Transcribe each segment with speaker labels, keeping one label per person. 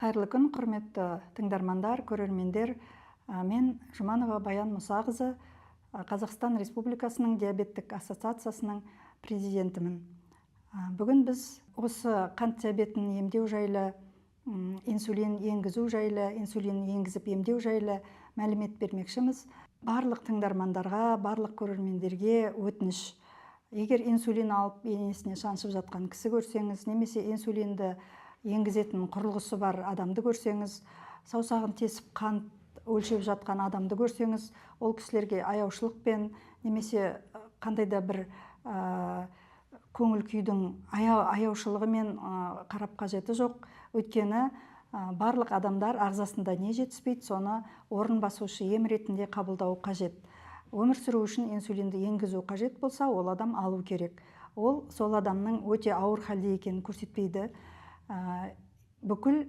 Speaker 1: Қайырлы күн, құрметті тыңдармандар, көрермендер. Мен Жұманова Баян Мұсақызы, Қазақстан Республикасының диабеттік ассоциациясының президентімін. Бүгін біз осы қант диабетін емдеу жайлы, инсулин енгізу жайлы, инсулин енгізіп емдеу жайлы мәлімет бермекшіміз. Барлық тыңдармандарға, барлық көрермендерге өтініш. Егер инсулин алып енесіне шаншып жатқан кісі көрсеңіз, немесе инсулинді енгізетін құрылғысы бар адамды көрсеңіз, саусағын тесіп қант өлшеп жатқан адамды көрсеңіз, ол кісілерге аяушылықпен немесе қандай да бір көңіл күйдің аяушылығымен қарап қажеті жоқ. Өйткені барлық адамдар ағзасында не жетіспейді, соны орын басушы ем ретінде қабылдау қажет. Өмір сүру үшін инсулинді енгізу қажет болса, ол адам алу керек. Ол сол адамның өте ауыр халде екенін көрсетпейді. Бүкіл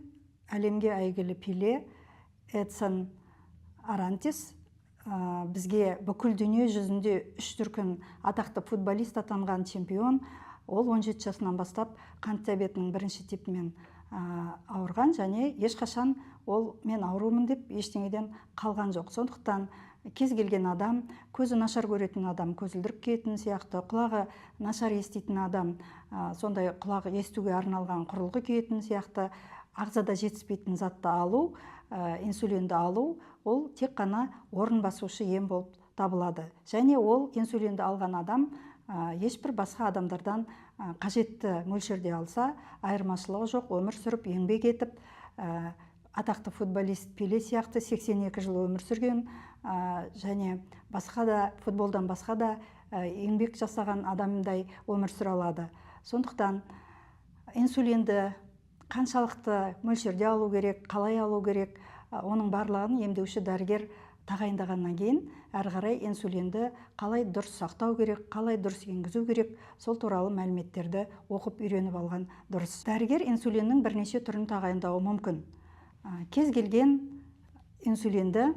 Speaker 1: әлемге әйгілі Пеле, Эдсон Арантис бізге бүкіл дүние жүзінде 3 дүркін атақты футболист атанған чемпион. Ол 17 жасынан бастап қант диабетінің бірінші типімен ауырған, және ешқашан ол мен аурумын деп ештеңеден қалған жоқ. Сондықтан кез келген адам, көзі нашар көретін адам көзілдірік киетін сияқты, құлағы нашар еститін адам сондай құлағы естуге арналған құрылғы киетін сияқты, ағзада жетіспейтін затты алу, инсулинді алу, ол тек қана орын басушы ем болып табылады. Және ол инсулинді алған адам ешбір басқа адамдардан қажетті мөлшерде алса, айырмашылығы жоқ, өмір сүріп, еңбек етіп, атақты футболист Пеле сияқты 82 жыл өмір сүрген, және басқа да, футболдан басқа да еңбек жасаған адамдай өмір сүре алады. Сондықтан инсулинді қаншалықты мөлшерде алу керек, қалай алу керек, оның барлығын емдеуші дәрігер тағайындағаннан кейін, әрі қарай инсулинді қалай дұрыс сақтау керек, қалай дұрыс енгізу керек, сол туралы мәліметтерді оқып үйреніп алған дұрыс. Дәрігер инсулиннің бірнеше түрін тағайындауы мүмкін. Кез келген инсулинді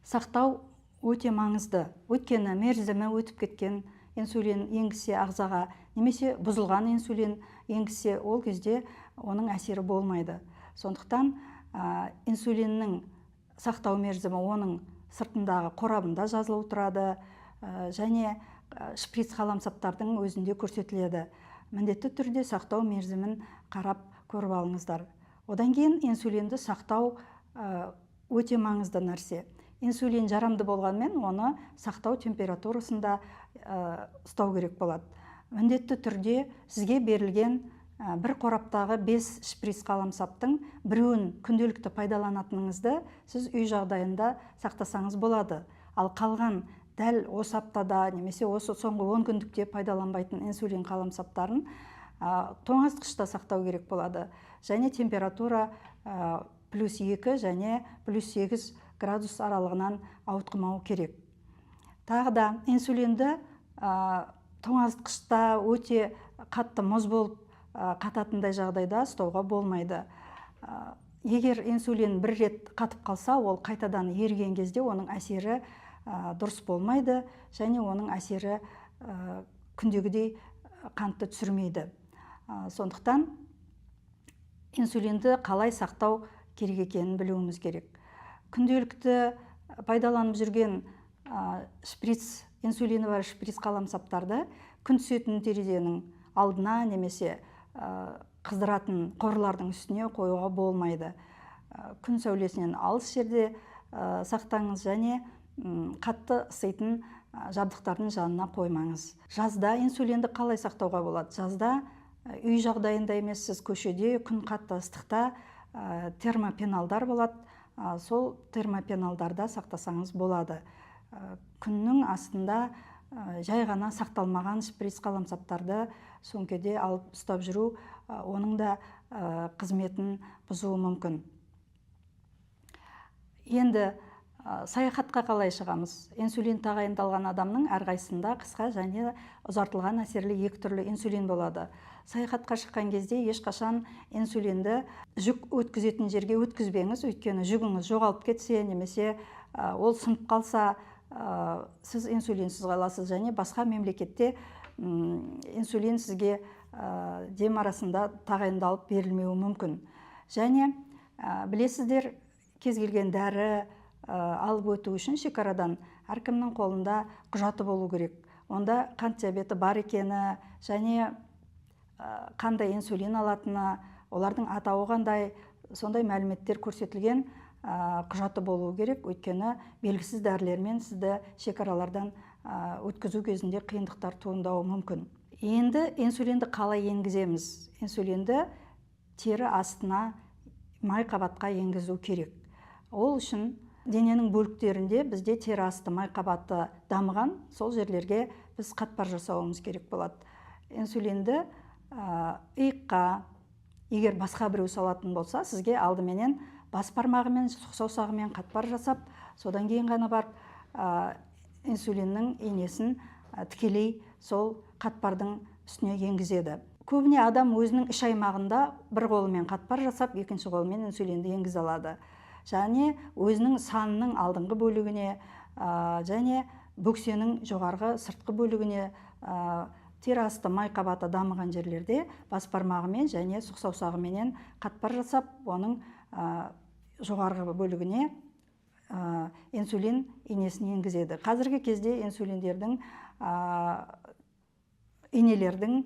Speaker 1: сақтау өте маңызды. Өйткені мерзімі өтіп кеткен инсулин енгізсе ағзаға, немесе бұзылған инсулин енгізсе, ол кезде оның әсері болмайды. Сондықтан инсулиннің сақтау мерзімі оның сыртындағы қорабында жазылып тұрады, және шприц қаламсаптардың өзінде көрсетіледі. Міндетті түрде сақтау мерзімін қарап көріп алыңыздар. Одан кейін инсулинді сақтау өте маңызды нәрсе. Инсулин жарамды болғанмен, оны сақтау температурасында ұстау керек болады. Міндетті түрде сізге берілген бір қораптағы 5 шприц қаламсаптың біреуін күнделікті пайдаланатыныңызды сіз үй жағдайында сақтасаңыз болады. Ал қалған дәл осы аптада немесе осы соңғы 10 күндікте пайдаланбайтын инсулин қаламсаптарын тоңазытқышта сақтау керек болады. Және температура +2 және +8 градус аралығынан ауытқымау керек. Тағы да инсулинді тоңазытқышта өте қатты мұз болып қататындай жағдайда ұстауға болмайды. Егер инсулин бір рет қатып қалса, ол қайтадан еріген кезде оның әсері дұрыс болмайды, және оның әсері күндегідей қантты түсірмейді. Сондықтан инсулинді қалай сақтау керек екенін білуіміз керек. Күнделікті пайдаланып жүрген инсулині бар шприц қаламсаптарды күн түсетін терезенің алдына немесе қыздыратын қорлардың үстіне қоюға болмайды. Күн сәулесінен алыс жерде сақтаңыз, және қатты ыситын жабдықтардың жанына қоймаңыз. Жазда инсулинді қалай сақтауға болады? Жазда үй жағдайында емес, сіз көшеде күн қатты ыстықта термопеналдар болады. Сол термопеналдарда сақтасаңыз болады. Күннің астында жай ғана сақталмаған шприц қаламсаптарды сөмкеде алып ұстап жүру, оның да қызметін бұзуы мүмкін. Енді саяхатқа қалай шығамыз? Инсулин тағайындалған адамның әрқайсында қысқа және ұзартылған әсерлі 2 түрлі инсулин болады. Саяхатқа шыққан кезде ешқашан инсулинді жүк өткізетін жерге өткізбеңіз, өйткені жүгіңіз жоғалып кетсе, немесе ол сынып қалса, сіз инсулинсіз қаласыз, және басқа мемлекетте инсулин сізге дем арасында тағайындалып берілмеуі мүмкін. Және білесіздер, кез келген дәрі алып өту үшін шекарадан әркімнің қолында құжаты болу керек. Онда қант диабеті бар екені және қандай инсулин алатыны, олардың атауы қандай, сондай мәліметтер көрсетілген құжаты болу керек. Өйткені белгісіз дәрілермен сізді шекаралардан өткізу кезінде қиындықтар туындауы мүмкін. Енді инсулинді қалай енгіземіз? Инсулинді тері астына, май қабатқа енгізу керек. Ол үшін дененің бөліктерінде бізде тері асты май қабаты дамыған, сол жерлерге біз қатпар жасауымыз керек болады. Инсулинді иыққа, егер басқа біреу салатын болса, сізге алдыменен бас бармағымен, саусағымен қатпар жасап, содан кейін ғана барып инсулиннің инесін тікелей сол қатпардың үстіне енгізеді. Көбіне адам өзінің іш аймағында бір қолымен қатпар жасап, екінші қолымен инсулинді енгізе алады. Және өзінің санының алдыңғы бөлігіне және бөксенің жоғарғы сыртқы бөлігіне, тері асты май қабаты дамыған жерлерде бас бармағымен және сұқ саусағыменен қатпар жасап, оның жоғарғы бөлігіне инсулин инесін енгізеді. Қазіргі кезде инсулиндердің инелердің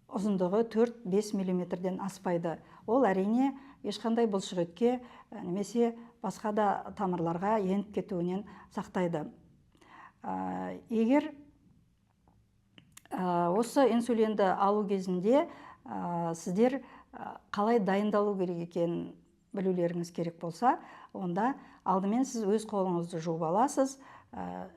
Speaker 1: ұзындығы 4-5 мм аспайды. Ол әрине ешқандай бұлшықетке немесе басқа да тамырларға еніп кетуінен сақтайды. Егер осы инсулинді алу кезінде сіздер қалай дайындалу керек екенін білулеріңіз керек болса, онда алдымен сіз өз қолыңызды жуып аласыз,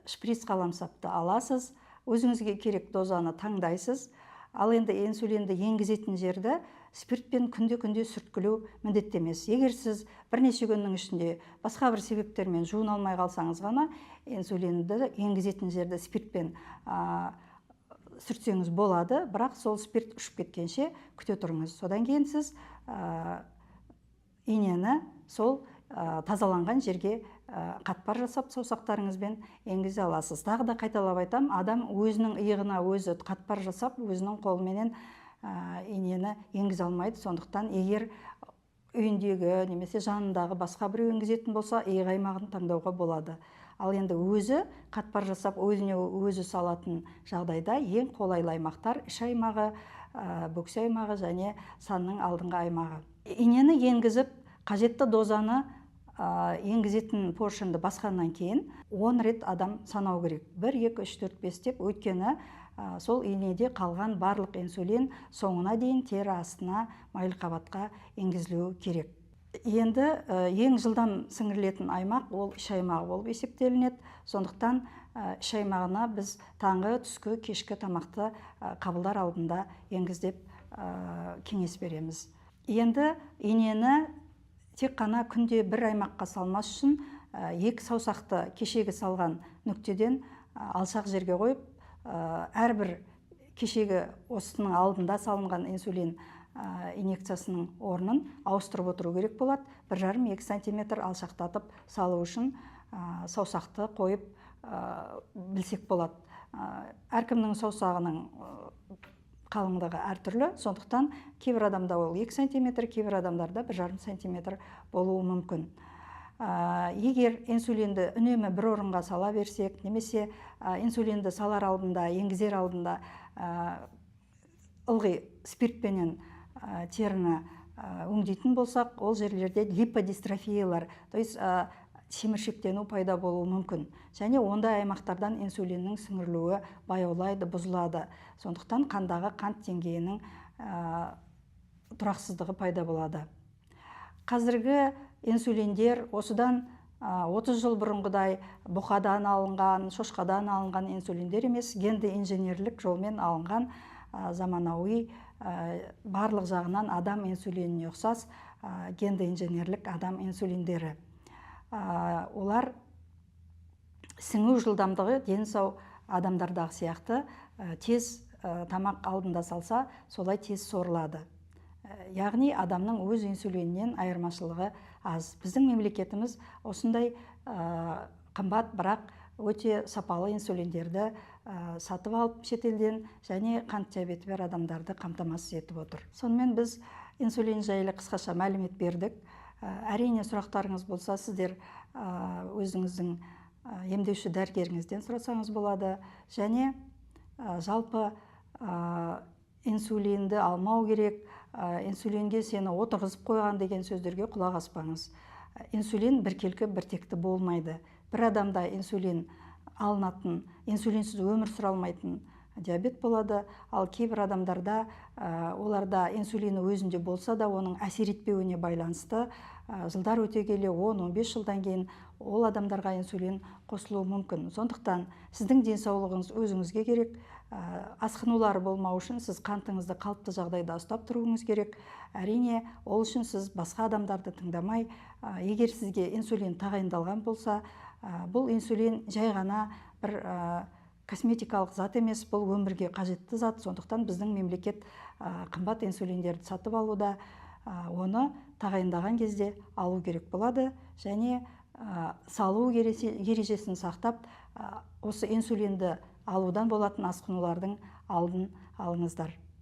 Speaker 1: шприц қаламсапты аласыз, өзіңізге керек дозаны таңдайсыз. Ал енді инсулинді енгізетін жерді спиртпен күнде-күнде сүрткілеу міндетті емес. Егер сіз бірнеше күннің ішінде басқа бір себептермен жуына алмай қалсаңыз ғана, инсулинді енгізетін жерді спиртпен сүртсеңіз болады, бірақ сол спирт ұшып кеткенше күте тұрыңыз. Содан кейін сіз инені сол тазаланған жерге қатпар жасап саусақтарыңызбен енгізе аласыз. Тағы да қайталап айтам, адам өзінің иығына өзі қатпар жасап, өзінің қолыменен инені енгізе алмайды. Сондықтан егер үйіндегі немесе жанындағы басқа біреу енгізетін болса, иық аймағын таңдауға болады. Ал енді өзі қатпар жасап, өзіне өзі салатын жағдайда ең қолайлы аймақтар іш аймағы, бөксе аймағы және санның алдыңғы аймағы. Инені енгізіп, қажетті дозаны енгізетін поршынды басқаннан кейін 10 рет адам санау керек. 1, 2, 3, 4, 5 деп, өйткені сол инеде қалған барлық инсулин соңына дейін тері астына, майлы қабатқа енгізілуі керек. Енді ең жылдам сіңірілетін аймақ ол іш аймағы болып есептелінеді. Сондықтан іш аймағына біз таңғы, түскі, кешкі тамақты қабылдар алдында енгіз деп кеңес береміз. Енді инені тек қана күнде бір аймаққа салмас үшін екі саусақты кешегі салған нүктеден алшақ жерге қойып, әрбір кешегі осының алдында салынған инсулин инъекциясының орнын ауыстырып отыру керек болады. 1,5-2 см алшақтатып салу үшін саусақты қойып білсек болады. Әркімнің саусағының қалыңдығы әртүрлі, сондықтан кейбір адамда ол 2 см, кейбір адамдарда 1,5 см болуы мүмкін. Егер инсулинді үнемі бір орынға сала берсек, немесе инсулинді салар алдында, енгізер алдында ылғи спиртпенен теріні өңдейтін болсақ, ол жерлерде липодистрофиялар, то есть шеміршектену пайда болуы мүмкін. Және ондай аймақтардан инсулиннің сіңірілуі баяулайды, бұзылады. Сондықтан қандағы қант деңгейінің тұрақсыздығы пайда болады. Қазіргі инсулиндер осыдан 30 жыл бұрынғыдай бұқадан алынған, шошқадан алынған инсулиндер емес, генді инженерлік жолмен алынған заманауи барлық жағынан адам инсулиніне ұқсас генді инженерлік адам инсулиндері. Олар сіңу жылдамдығы дені сау адамдардағы сияқты тез тамақ алдында салса, солай тез сорылады. Яғни адамның өз инсулинінен айырмашылығы аз. Біздің мемлекетіміз осындай қымбат, бірақ өте сапалы инсулиндерді сатып алып шетелден және қант диабеті бар адамдарды қамтамасыз етіп отыр. Сонымен біз инсулин жайлы қысқаша мәлімет бердік. Әрине сұрақтарыңыз болса, сіздер өзіңіздің емдеуші дәрігеріңізден сұрасаңыз болады. Және жалпы инсулинді алмау керек, инсулинге сені отырғызып қойған деген сөздерге құлақ аспаңыз. Инсулин біркелкі біртекті болмайды. Бір адамда инсулин алынатын, инсулинсіз өмір сүре алмайтын диабет болады, ал кейбір адамдарда оларда инсулині өзінде болса да оның әсер етпеуіне байланысты жылдар өте келе 10-15 жылдан кейін ол адамдарға инсулин қосылуы мүмкін. Сондықтан сіздің денсаулығыңыз өзіңізге керек. Асқынулары болмау үшін сіз қантыңызды қалыпты жағдайда ұстап тұруыңыз керек. Әрине, ол үшін сіз басқа адамдарды тыңдамай, егер сізге инсулин тағайындалған болса, бұл инсулин жай ғана бір косметикалық зат емес, бұл өмірге қажетті зат. Сондықтан біздің мемлекет қымбат инсулиндерді сатып алуда, оны тағайындаған кезде алу керек болады. Және салу ережесін сақтап, осы инсулинді алудан болатын асқынулардың алдын алыңыздар.